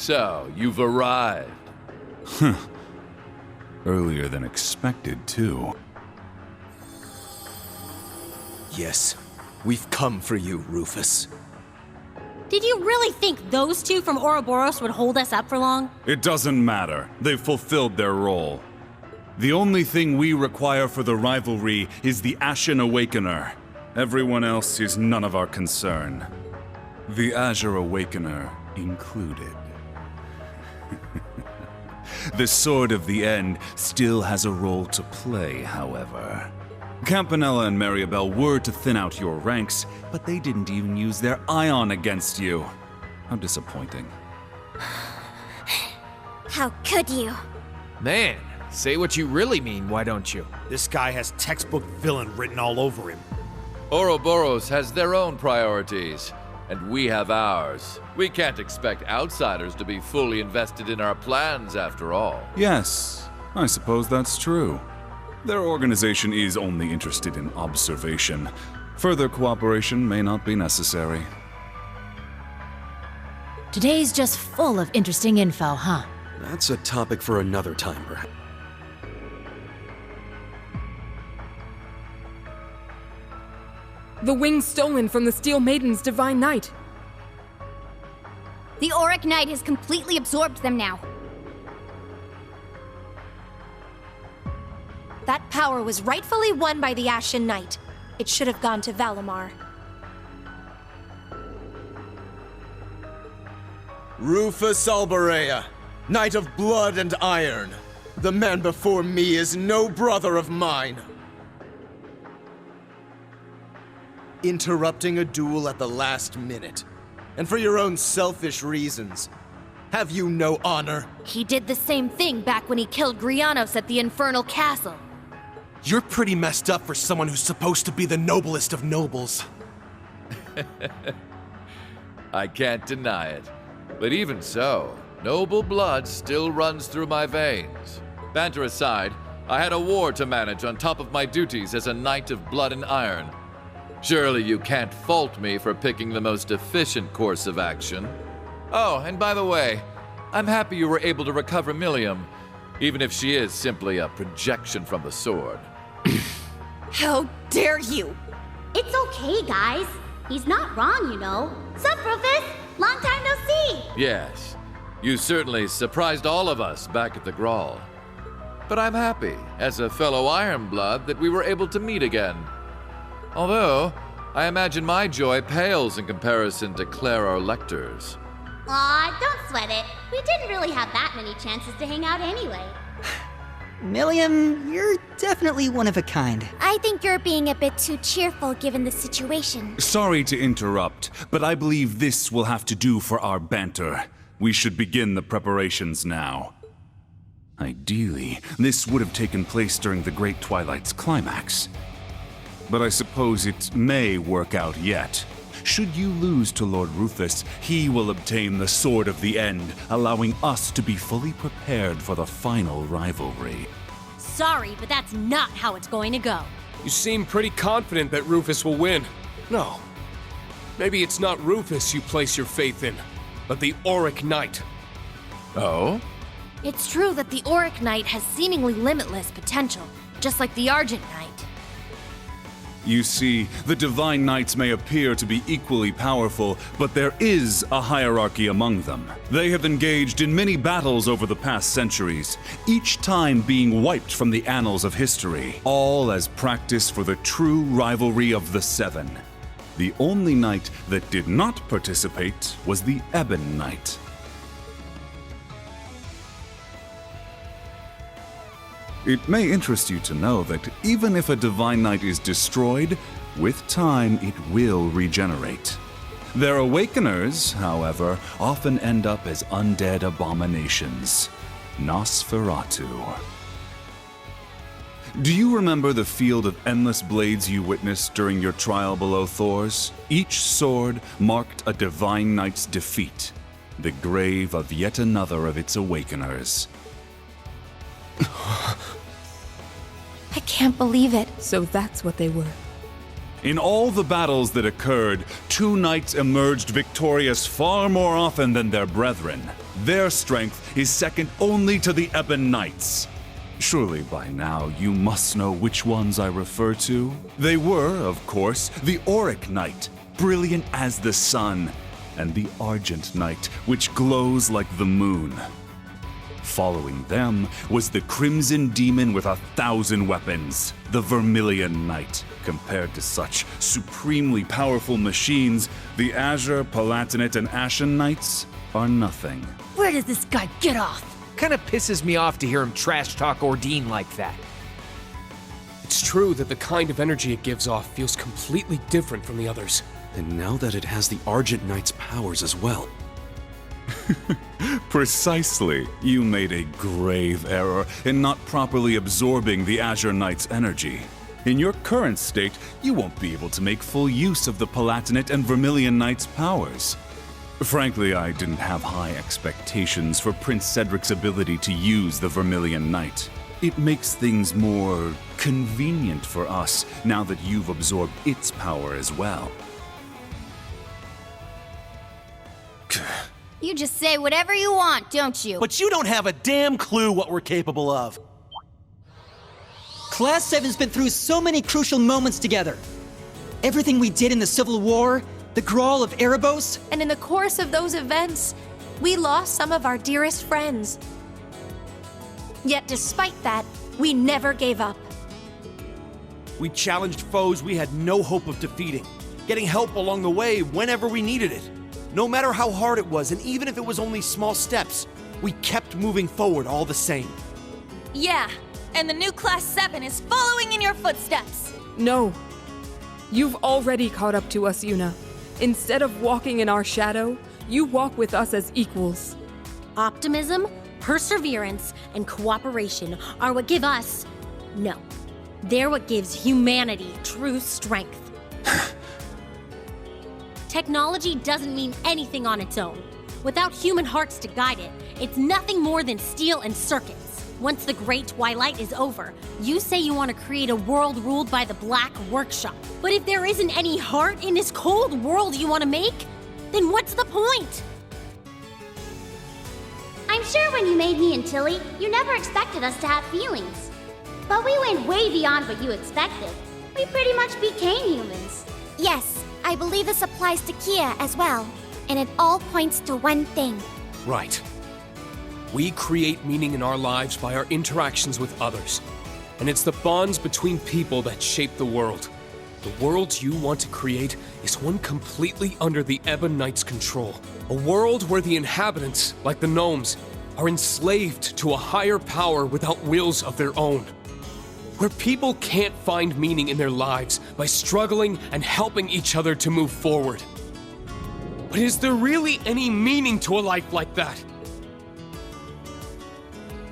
So, you've arrived. Earlier than expected, too. Yes, we've come for you, Rufus. Did you really think those two from Ouroboros would hold us up for long? It doesn't matter. They've fulfilled their role. The only thing we require for the rivalry is the Ashen Awakener. Everyone else is none of our concern. The Azure Awakener included. The Sword of the End still has a role to play, however. Campanella and Mariabelle were to thin out your ranks, but they didn't even use their ion against you. How disappointing. How could you? Man, say what you really mean, why don't you? This guy has textbook villain written all over him. Ouroboros has their own priorities, and we have ours. We can't expect outsiders to be fully invested in our plans, after all. Yes, I suppose that's true. Their organization is only interested in observation. Further cooperation may not be necessary. Today's just full of interesting info, huh? That's a topic for another time, perhaps. The wings stolen from the Steel Maiden's Divine Knight. The Auric Knight has completely absorbed them now. That power was rightfully won by the Ashen Knight. It should have gone to Valimar. Rufus Albarea, Knight of Blood and Iron. The man before me is no brother of mine. Interrupting a duel at the last minute. And for your own selfish reasons. Have you no honor? He did the same thing back when he killed Grianos at the Infernal Castle. You're pretty messed up for someone who's supposed to be the noblest of nobles. I can't deny it. But even so, noble blood still runs through my veins. Banter aside, I had a war to manage on top of my duties as a Knight of Blood and Iron. Surely you can't fault me for picking the most efficient course of action. Oh, and by the way, I'm happy you were able to recover Millium, even if she is simply a projection from the sword. How dare you! It's okay, guys. He's not wrong, you know. Sup, Rufus? Long time no see! Yes, you certainly surprised all of us back at the Grawl. But I'm happy, as a fellow Ironblood, that we were able to meet again. Although, I imagine my joy pales in comparison to Claire Lecter's. Aw, don't sweat it. We didn't really have that many chances to hang out anyway. Millium, you're definitely one of a kind. I think you're being a bit too cheerful given the situation. Sorry to interrupt, but I believe this will have to do for our banter. We should begin the preparations now. Ideally, this would have taken place during the Great Twilight's climax. But I suppose it may work out yet. Should you lose to Lord Rufus, he will obtain the Sword of the End, allowing us to be fully prepared for the final rivalry. Sorry, but that's not how it's going to go. You seem pretty confident that Rufus will win. No. Maybe it's not Rufus you place your faith in, but the Auric Knight. Oh? It's true that the Auric Knight has seemingly limitless potential, just like the Argent Knight. You see, the Divine Knights may appear to be equally powerful, but there is a hierarchy among them. They have engaged in many battles over the past centuries, each time being wiped from the annals of history, all as practice for the true rivalry of the Seven. The only knight that did not participate was the Ebon Knight. It may interest you to know that even if a Divine Knight is destroyed, with time it will regenerate. Their awakeners, however, often end up as undead abominations. Nosferatu. Do you remember the field of endless blades you witnessed during your trial below Thor's? Each sword marked a Divine Knight's defeat, the grave of yet another of its awakeners. I can't believe it. So that's what they were. In all the battles that occurred, two knights emerged victorious far more often than their brethren. Their strength is second only to the Ebon Knights. Surely by now you must know which ones I refer to. They were, of course, the Auric Knight, brilliant as the sun, and the Argent Knight, which glows like the moon. Following them was the Crimson Demon with 1,000 weapons, the Vermilion Knight. Compared to such supremely powerful machines, the Azure, Palatinate, and Ashen Knights are nothing. Where does this guy get off? Kinda pisses me off to hear him trash talk Ordine like that. It's true that the kind of energy it gives off feels completely different from the others. And now that it has the Argent Knight's powers as well. Precisely. You made a grave error in not properly absorbing the Azure Knight's energy. In your current state, you won't be able to make full use of the Palatinate and Vermilion Knight's powers. Frankly, I didn't have high expectations for Prince Cedric's ability to use the Vermilion Knight. It makes things more convenient for us now that you've absorbed its power as well. You just say whatever you want, don't you? But you don't have a damn clue what we're capable of. Class 7's been through so many crucial moments together. Everything we did in the Civil War, the Grawl of Erebos. And in the course of those events, we lost some of our dearest friends. Yet despite that, we never gave up. We challenged foes we had no hope of defeating, getting help along the way whenever we needed it. No matter how hard it was, and even if it was only small steps, we kept moving forward all the same. Yeah, and the new Class 7 is following in your footsteps. No. You've already caught up to us, Yuna. Instead of walking in our shadow, you walk with us as equals. Optimism, perseverance, and cooperation are what give us... No. They're what gives humanity true strength. Technology doesn't mean anything on its own. Without human hearts to guide it, it's nothing more than steel and circuits. Once the Great Twilight is over, you say you want to create a world ruled by the Black Workshop. But if there isn't any heart in this cold world you want to make, then what's the point? I'm sure when you made me and Tilly, you never expected us to have feelings. But we went way beyond what you expected. We pretty much became humans. Yes, I believe this applies to Kia as well. And it all points to one thing. Right. We create meaning in our lives by our interactions with others. And it's the bonds between people that shape the world. The world you want to create is one completely under the Ebon Knight's control. A world where the inhabitants, like the gnomes, are enslaved to a higher power without wills of their own. Where people can't find meaning in their lives by struggling and helping each other to move forward. But is there really any meaning to a life like that?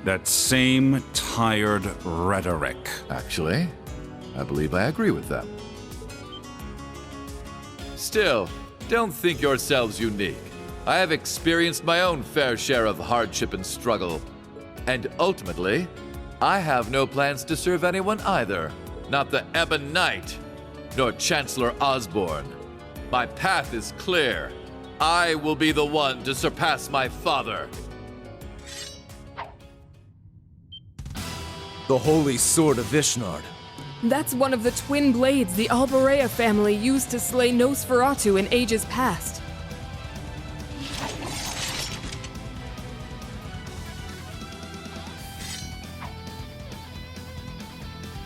That same tired rhetoric. Actually, I believe I agree with them. Still, don't think yourselves unique. I have experienced my own fair share of hardship and struggle. And ultimately, I have no plans to serve anyone either. Not the Ebon Knight, nor Chancellor Osborne. My path is clear. I will be the one to surpass my father. The Holy Sword of Vishnard. That's one of the twin blades the Alborea family used to slay Nosferatu in ages past.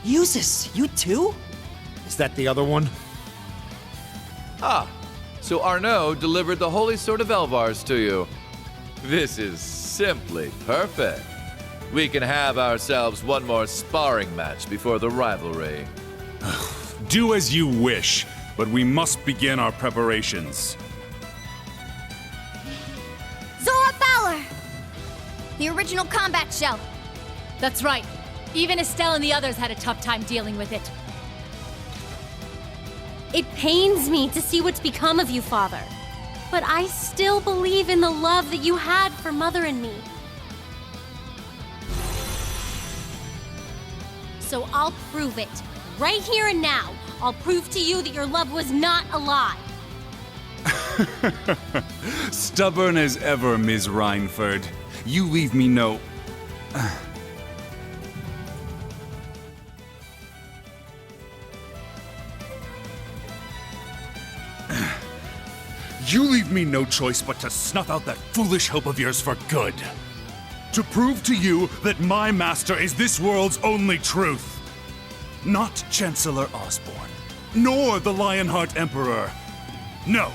Usus, you too? Is that the other one? Ah, so Arnaud delivered the Holy Sword of Elvars to you. This is simply perfect. We can have ourselves one more sparring match before the rivalry. Do as you wish, but we must begin our preparations. Zora Fowler! The original combat shell. That's right. Even Estelle and the others had a tough time dealing with it. It pains me to see what's become of you, Father. But I still believe in the love that you had for Mother and me. So I'll prove it, right here and now, I'll prove to you that your love was not a lie. Stubborn as ever, Ms. Reinford. You leave me no... You leave me no choice but to snuff out that foolish hope of yours for good. To prove to you that my master is this world's only truth. Not Chancellor Osborne, nor the Lionheart Emperor. No,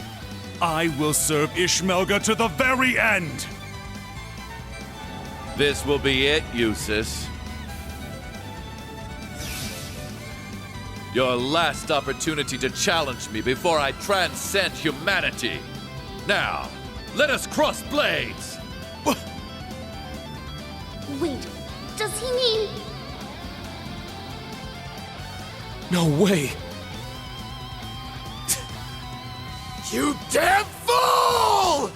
I will serve Ishmelga to the very end. This will be it, Eustace. Your last opportunity to challenge me before I transcend humanity. Now, let us cross blades! Wait, does he mean... No way! You damn fool!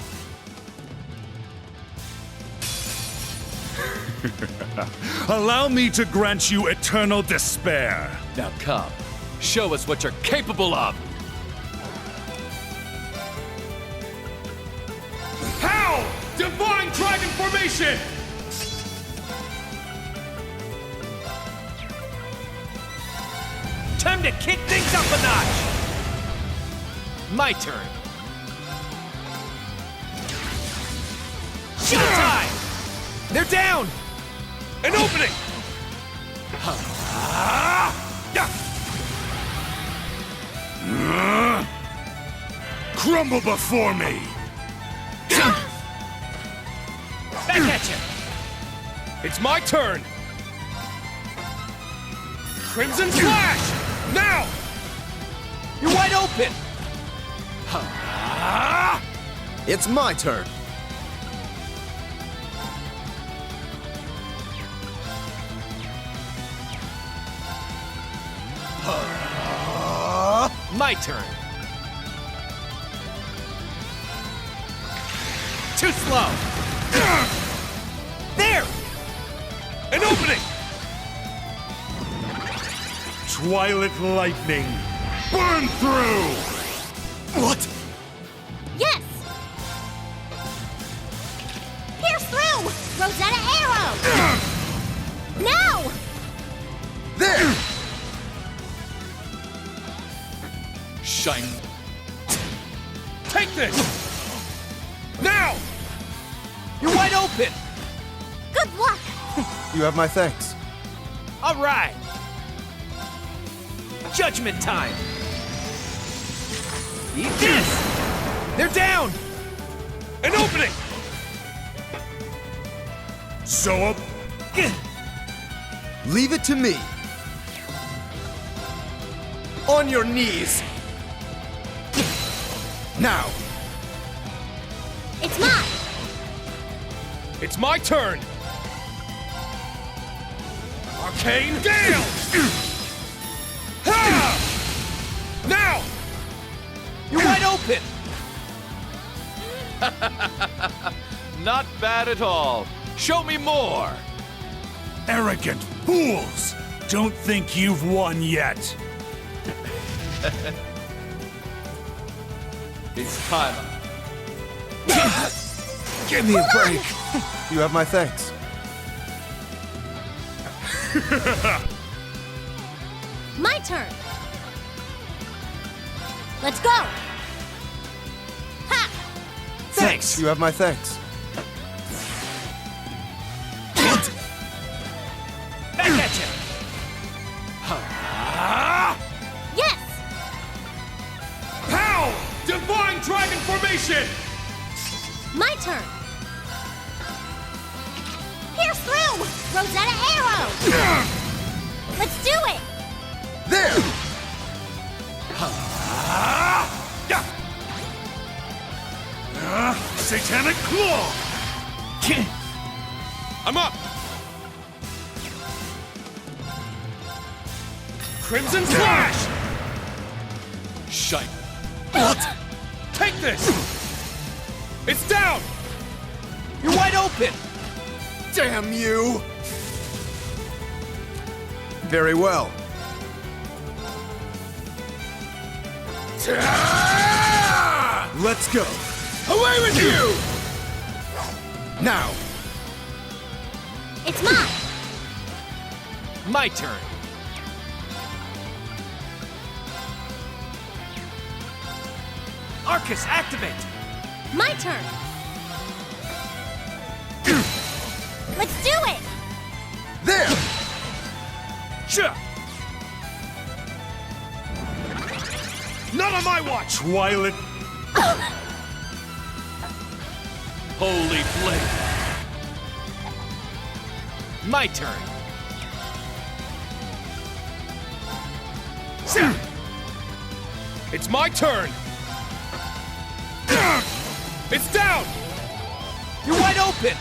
Allow me to grant you eternal despair. Now come, show us what you're capable of! How? Divine Dragon Formation! Time to kick things up a notch! My turn. Showtime! They're down! An opening! Crumble before me! Back at you! It's my turn! Crimson Flash! Now! You're wide open! It's my turn. My turn. Too slow. There! An opening! Twilight Lightning, burn through! What? Yes! Pierce through! Rosetta Arrow! Now! There! Shine. Take this! Now! You're wide open! Good luck! You have my thanks. All right! Judgment time! Eat this! They're down! An opening! So Leave it to me. On your knees. Now. It's mine! It's my turn! Arcane Gale! Ha! Now! You're wide open! Not bad at all. Show me more! arrogant fools! Don't think you've won yet. It's time. Give me a break. You have my thanks. My turn. Let's go. Ha! Thanks. You have my thanks. Back at you. Yes. Pow! Divine Dragon Formation! My turn. Pierce through. Rosetta Arrow. Let's do it. There. Satanic Claw! I'm up! Crimson Flash! Shite. What? Take this! It's down! You're wide open! Damn you! Let's go. Away with you! Now. It's mine! My turn. Arcus, activate! My turn! Let's do it! There! Sure. Not on my watch! Twilight. Holy flame. My turn. It's my turn! It's down! You're wide open!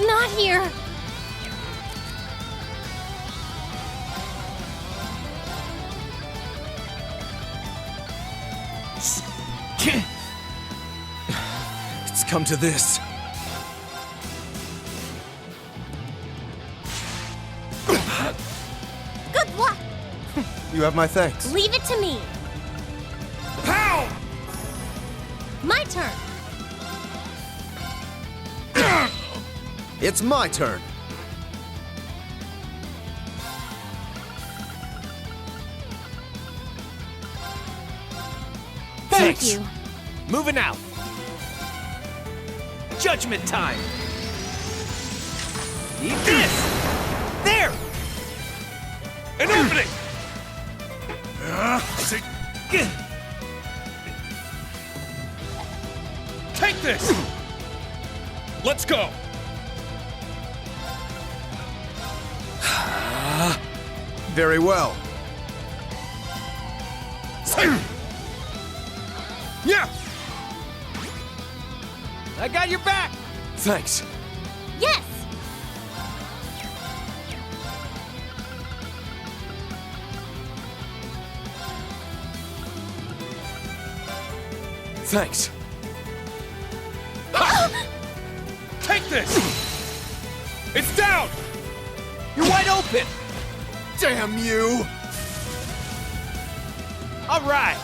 Not here! It's come to this. Good luck! You have my thanks. Leave it to me! Pow! My turn! It's my turn. Thank Thanks. you. Moving out. Judgment time. Eat this. There. An opening! Take this! Let's go! Very well. Yeah! I got your back. Thanks. Yes! Thanks. Take this! It's down! You're wide open. Damn you! All right.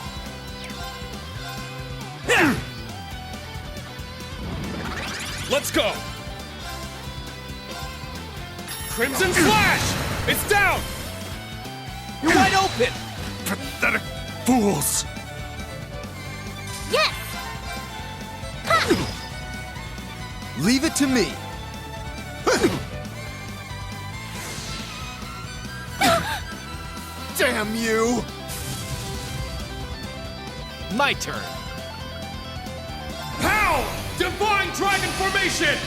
Let's go! Crimson Slash! It's down! You're wide open. Pathetic fools. Yes! Leave it to me. Damn you! My turn. Pow! Divine Dragon Formation!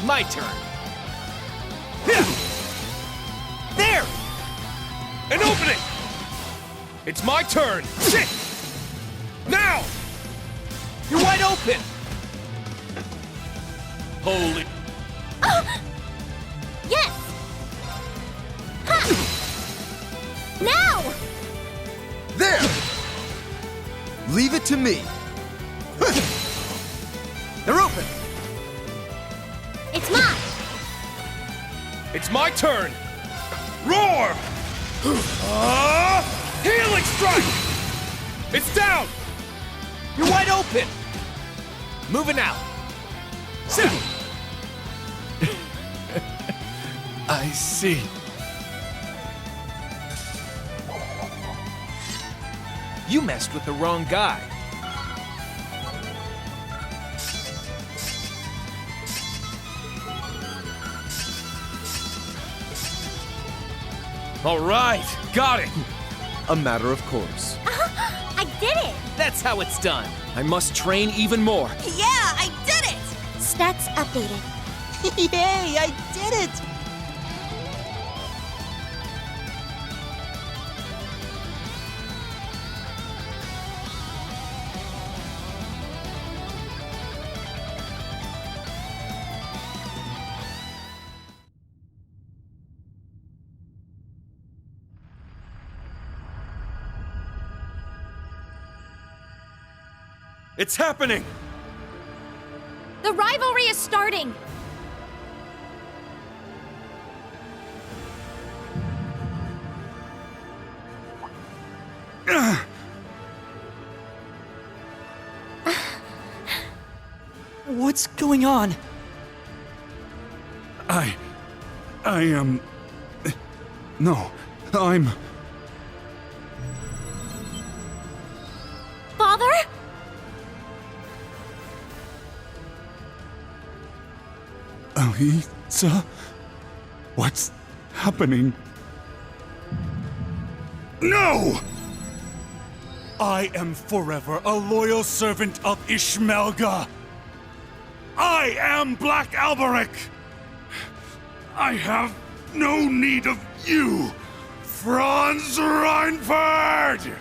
My turn. There. An opening! It's my turn! Shit! Now! You're wide open. Holy... Yes! Ha! Now! There! Leave it to me. They're open. It's mine! It's my turn! Roar! Healing Strike! It's down! You're wide open. Moving out. Sit. I see. You messed with the wrong guy. All right, got it! A matter of course. I did it! That's how it's done. I must train even more. Yeah, I did it! Stats updated. Yay, I did it! It's happening! The rivalry is starting! What's going on? I am... No, I'm... Father? Aliza? What's happening? No! I am forever a loyal servant of Ishmelga. I am Black Alberic. I have no need of you, Franz Reinfeld!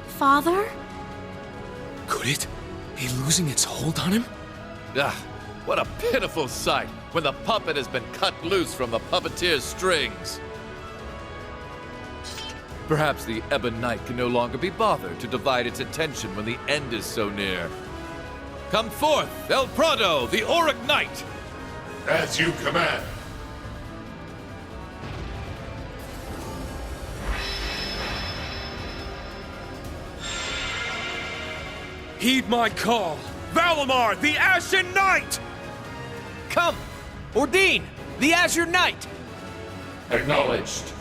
Father? Could it be losing its hold on him? Ah, what a pitiful sight when the puppet has been cut loose from the puppeteer's strings. Perhaps the Ebon Knight can no longer be bothered to divide its attention when the end is so near. Come forth, El Prado, the Auric Knight! As you command. Heed my call! Valimar, the Ashen Knight! Come! Ordine, the Azure Knight! Acknowledged.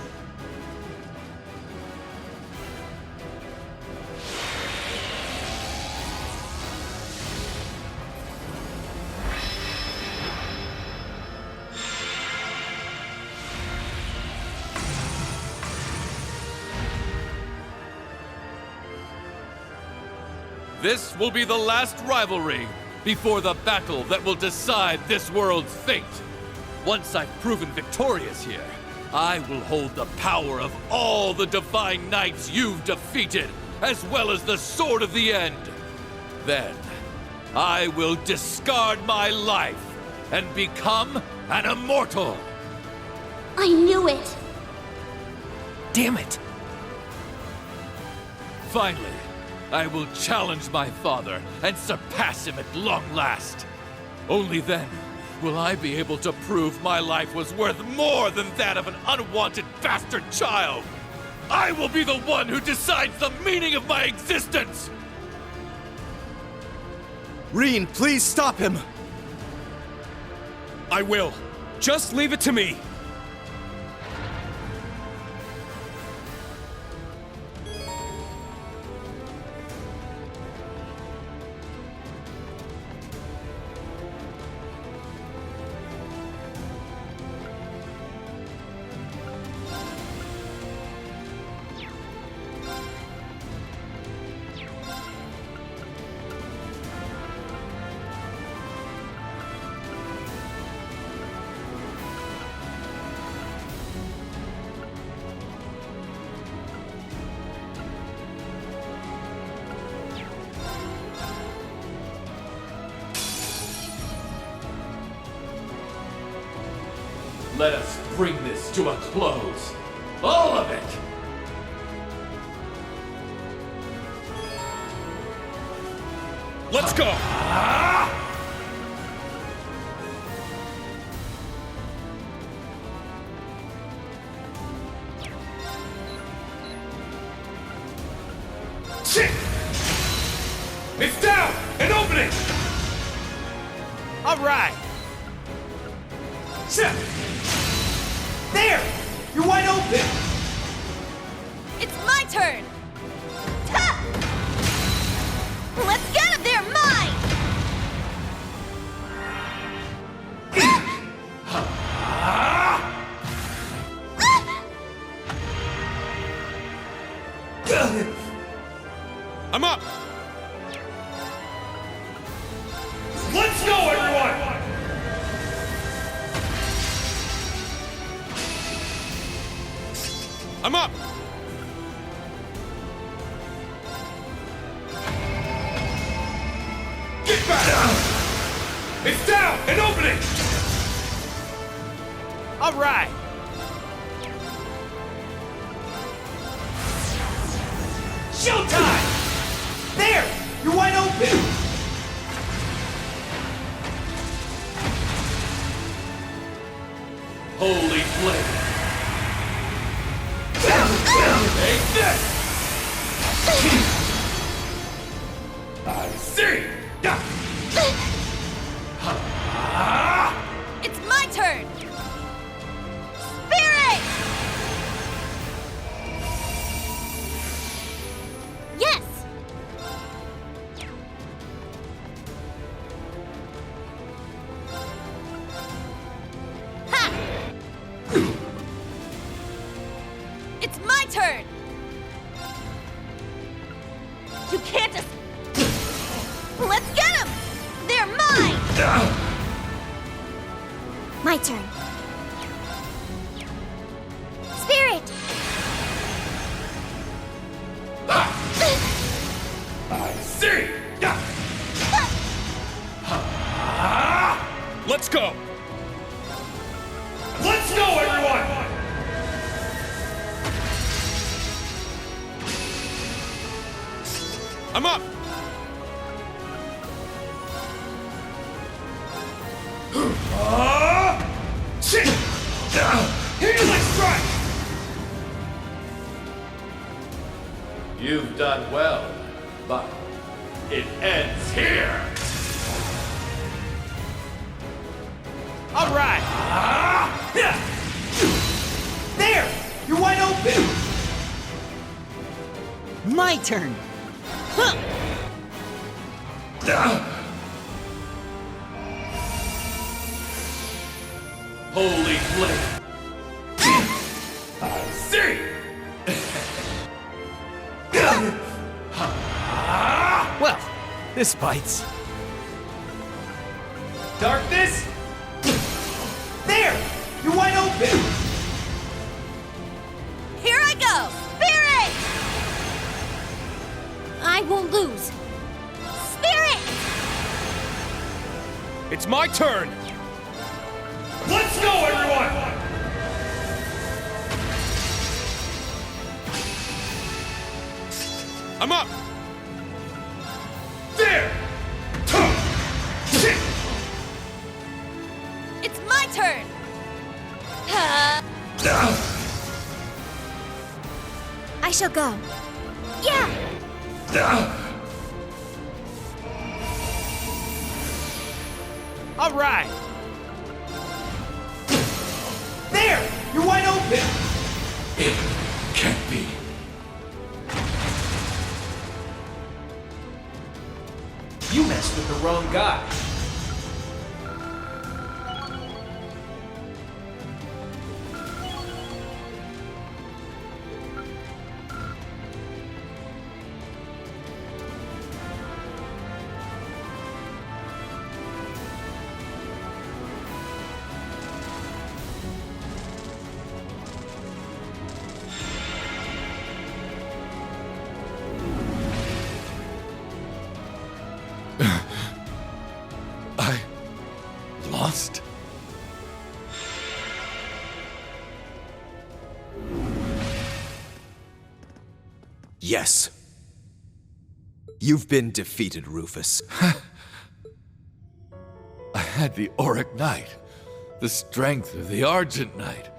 This will be the last rivalry before the battle that will decide this world's fate. Once I've proven victorious here, I will hold the power of all the Divine Knights you've defeated, as well as the Sword of the End. Then, I will discard my life and become an immortal. I knew it. Damn it! Finally, I will challenge my father and surpass him at long last. Only then will I be able to prove my life was worth more than that of an unwanted bastard child. I will be the one who decides the meaning of my existence. Reen, please stop him! I will. Just leave it to me. Let us bring this to a close. All of it! Let's go! Shit! It's down! An opening! All right! Shit! There! You're wide open! It's my turn! Ha! Let's get him there, mine! I'm up! Let's go, everyone! I'm up! Get back! It's down! An opening! All right! Showtime! There! You're wide open! Holy flame! Take this! I see! It's my turn! Spirit! Yes! Ha! It's my turn! You can't just... Let's get him! They're mine! My turn. Spirit! I see! Let's go! Let's go, everyone! I'm up! Shit! Healing strike! You've done well, but It ends here! All right! There! You're wide open! My turn! Holy flame! I see! Well, this bites. Darkness! There! You're wide open! Here I go! Spirit! I won't lose. Spirit! It's my turn! Let's go, everyone! I'm up! There! Shit! It's my turn! I shall go. Yeah! All right. There! You're wide open! It can't be. You messed with the wrong guy. I lost? Yes. You've been defeated, Rufus. I had the Auric Knight, the strength of the Argent Knight,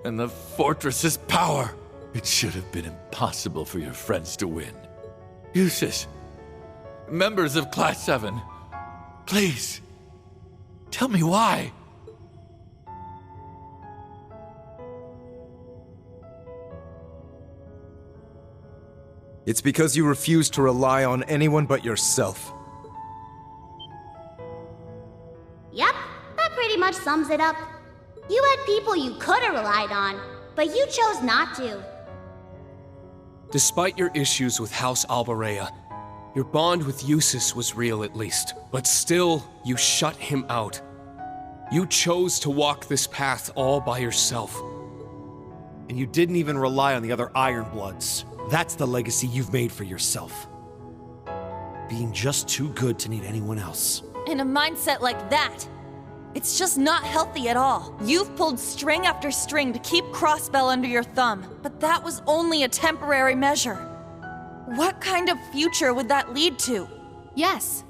and the fortress's power. It should have been impossible for your friends to win. Eustace, members of Class 7, please, tell me why. It's because you refuse to rely on anyone but yourself. Yep, that pretty much sums it up. You had people you could have relied on, but you chose not to. Despite your issues with House Albarea, your bond with Eustace was real at least. But still, you shut him out. You chose to walk this path all by yourself. And you didn't even rely on the other Ironbloods. That's the legacy you've made for yourself. Being just too good to need anyone else. In a mindset like that, it's just not healthy at all. You've pulled string after string to keep Crossbell under your thumb, but that was only a temporary measure. What kind of future would that lead to? Yes.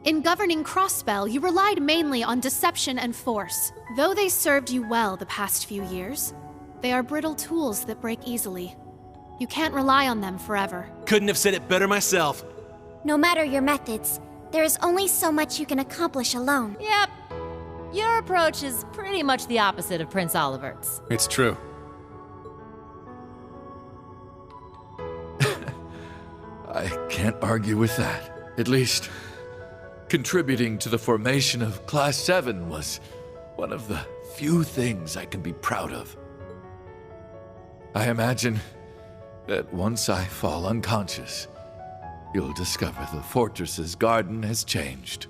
In governing Crossbell, you relied mainly on deception and force. Though they served you well the past few years, they are brittle tools that break easily. You can't rely on them forever. Couldn't have said it better myself. No matter your methods, there is only so much you can accomplish alone. Yep. Your approach is pretty much the opposite of Prince Olivert's. It's true. I can't argue with that. At least, contributing to the formation of Class 7 was one of the few things I can be proud of. I imagine that once I fall unconscious, you'll discover the fortress's garden has changed.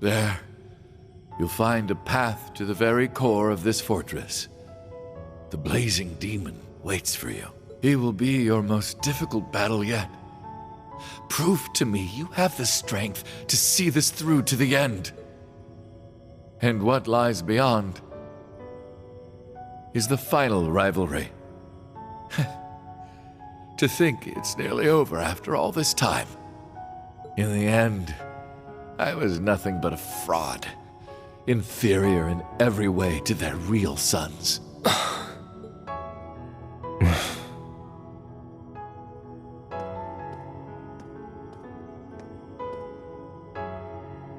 There, you'll find a path to the very core of this fortress. The blazing demon waits for you. He will be your most difficult battle yet. Prove to me you have the strength to see this through to the end. And what lies beyond is the final rivalry. To think it's nearly over after all this time. In the end, I was nothing but a fraud. Inferior in every way to their real sons.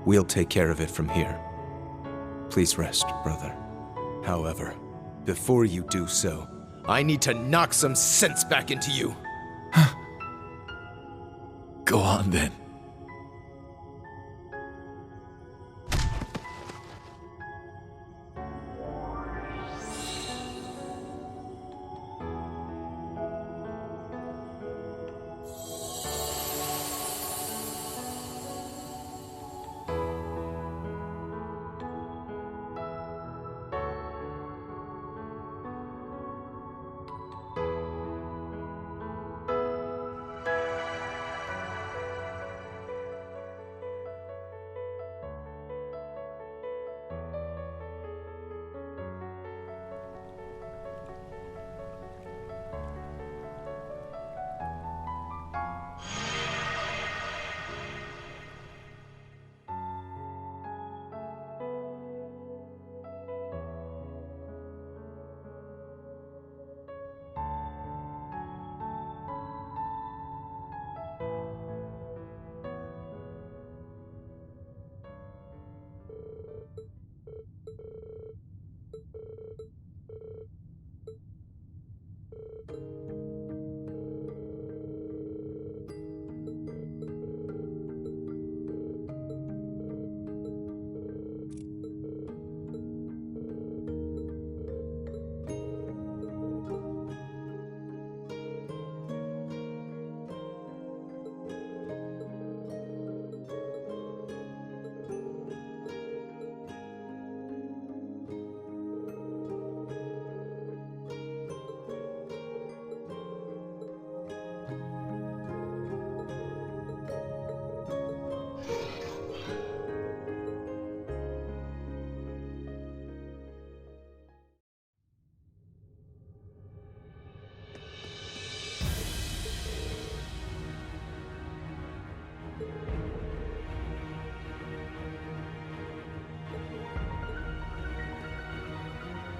We'll take care of it from here. Please rest, brother. However, before you do so, I need to knock some sense back into you. Go on then.